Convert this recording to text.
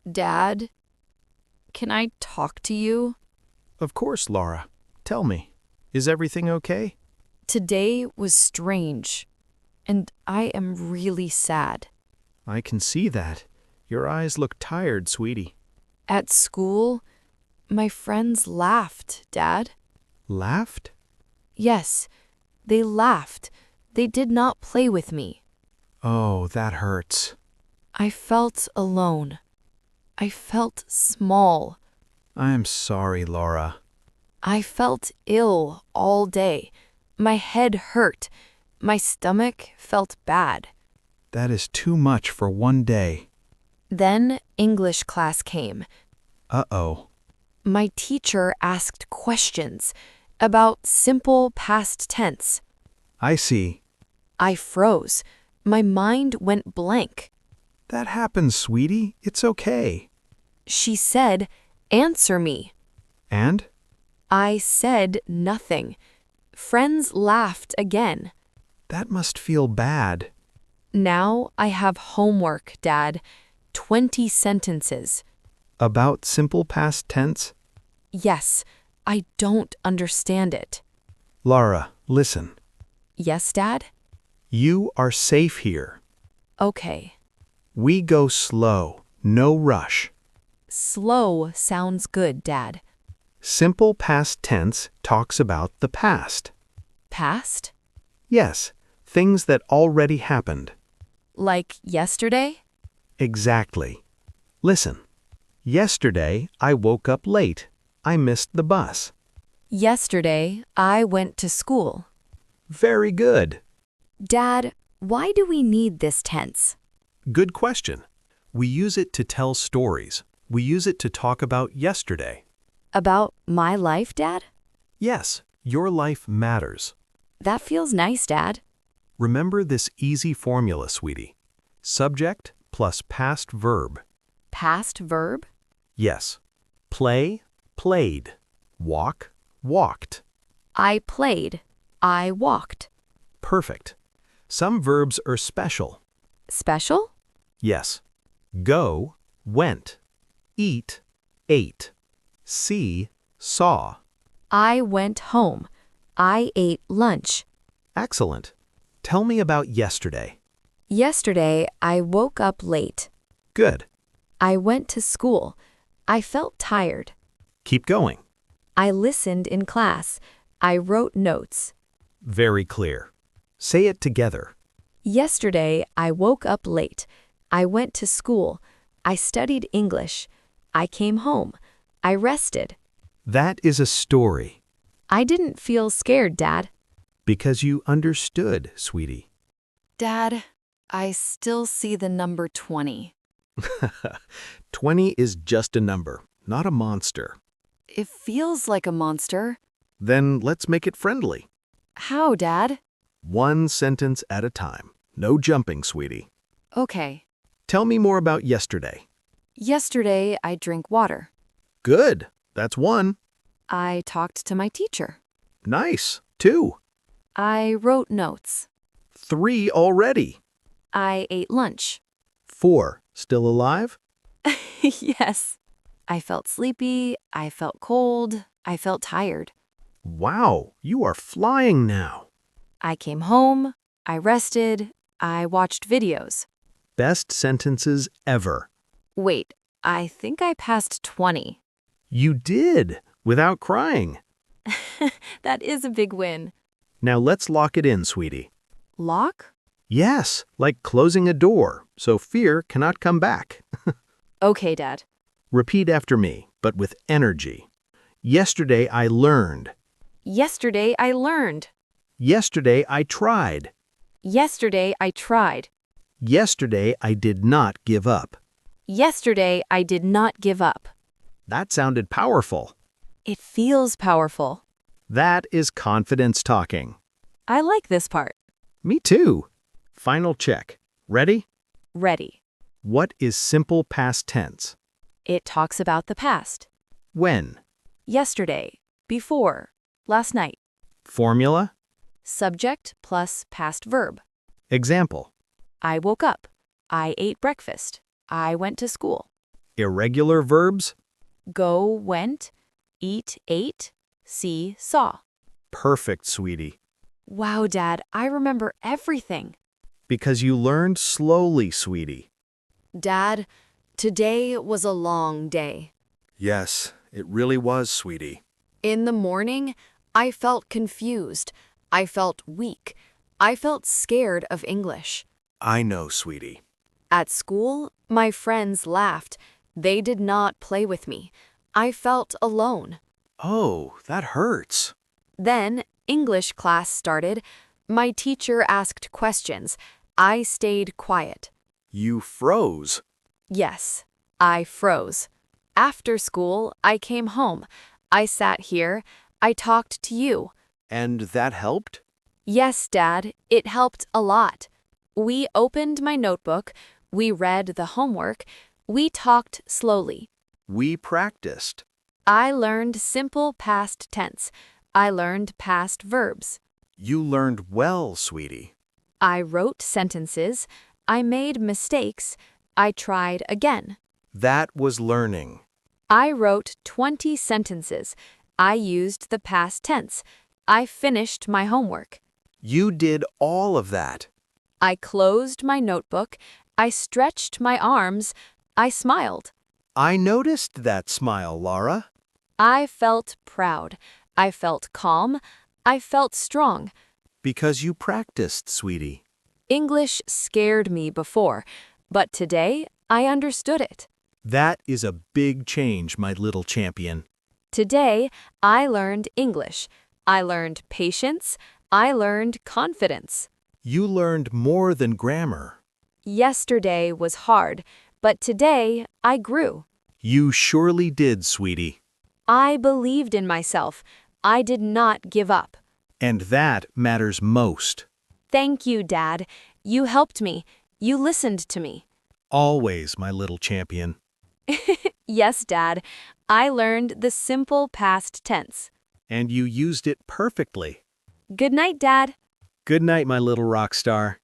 Dad, can I talk to you? Of course, Laura. Tell me, is everything okay? Today was strange, and I am really sad. I can see that. Your eyes look tired, sweetie. At school, my friends laughed, Dad. Laughed? Yes, they laughed. They did not play with me. Oh, that hurts. I felt alone. I felt small. I'm sorry, Laura. I felt ill all day. My head hurt. My stomach felt bad. That is too much for one day. Then English class came. Uh-oh. My teacher asked questions about simple past tense. I see. I froze. My mind went blank. That happens, sweetie. It's okay. She said, "Answer me." And? I said nothing. Friends laughed again. That must feel bad. Now I have homework, Dad. 20 sentences. About simple past tense? Yes, I don't understand it. Laura, listen. Yes, Dad? You are safe here. Okay. We go slow, no rush. Slow sounds good, Dad. Simple past tense talks about the past. Past? Yes, things that already happened. Like yesterday? Exactly. Listen. Yesterday, I woke up late. I missed the bus. Yesterday, I went to school. Very good. Dad, why do we need this tense? Good question. We use it to tell stories. We use it to talk about yesterday. About my life, Dad? Yes, your life matters. That feels nice, Dad. Remember this easy formula, sweetie. Subject plus past verb. Past verb? Yes. Play, played. Walk, walked. I played. I walked. Perfect. Some verbs are special. Special? Yes. Go, went. Eat, ate. See, saw. I went home. I ate lunch. Excellent. Tell me about yesterday. Yesterday, I woke up late. Good. I went to school. I felt tired. Keep going. I listened in class. I wrote notes. Very clear. Say it together. Yesterday, I woke up late. I went to school. I studied English. I came home. I rested. That is a story. I didn't feel scared, Dad. Because you understood, sweetie. Dad, I still see the number 20. 20 is just a number, not a monster. It feels like a monster. Then let's make it friendly. How, Dad? One sentence at a time. No jumping, sweetie. Okay. Tell me more about yesterday. Yesterday, I drank water. Good. That's one. I talked to my teacher. Nice. Two. I wrote notes. Three already. I ate lunch. Four. Still alive? Yes. I felt sleepy. I felt cold. I felt tired. Wow, you are flying now. I came home. I rested. I watched videos. Best sentences ever. Wait, I think I passed 20. You did, without crying. That is a big win. Now let's lock it in, sweetie. Lock? Yes, like closing a door, so fear cannot come back. Okay, Dad. Repeat after me, but with energy. Yesterday I learned. Yesterday I learned. Yesterday I tried. Yesterday I tried. Yesterday I did not give up. Yesterday I did not give up. That sounded powerful. It feels powerful. That is confidence talking. I like this part. Me too. Final check. Ready? Ready. What is simple past tense? It talks about the past. When? Yesterday. Before. Last night. Formula? Subject plus past verb. Example. I woke up. I ate breakfast. I went to school. Irregular verbs? Go, went, eat, ate, see, saw. Perfect, sweetie. Wow, Dad, I remember everything. Because you learned slowly, sweetie. Dad, today was a long day. Yes, it really was, sweetie. In the morning, I felt confused. I felt weak. I felt scared of English. I know, sweetie. At school, my friends laughed. They did not play with me. I felt alone. Oh, that hurts. Then, English class started. My teacher asked questions. I stayed quiet. You froze. Yes, I froze. After school, I came home. I sat here. I talked to you. And that helped? Yes, Dad, it helped a lot. We opened my notebook. We read the homework. We talked slowly. We practiced. I learned simple past tense. I learned past verbs. You learned well, sweetie. I wrote sentences. I made mistakes. I tried again. That was learning. I wrote 20 sentences. I used the past tense. I finished my homework. You did all of that. I closed my notebook. I stretched my arms. I smiled. I noticed that smile, Laura. I felt proud. I felt calm. I felt strong. Because you practiced, sweetie. English scared me before, but today I understood it. That is a big change, my little champion. Today I learned English. I learned patience. I learned confidence. You learned more than grammar. Yesterday was hard, but today I grew. You surely did, sweetie. I believed in myself. I did not give up. And that matters most. Thank you, Dad. You helped me. You listened to me. Always, my little champion. Yes, Dad. I learned the simple past tense. And you used it perfectly. Good night, Dad. Good night, my little rock star.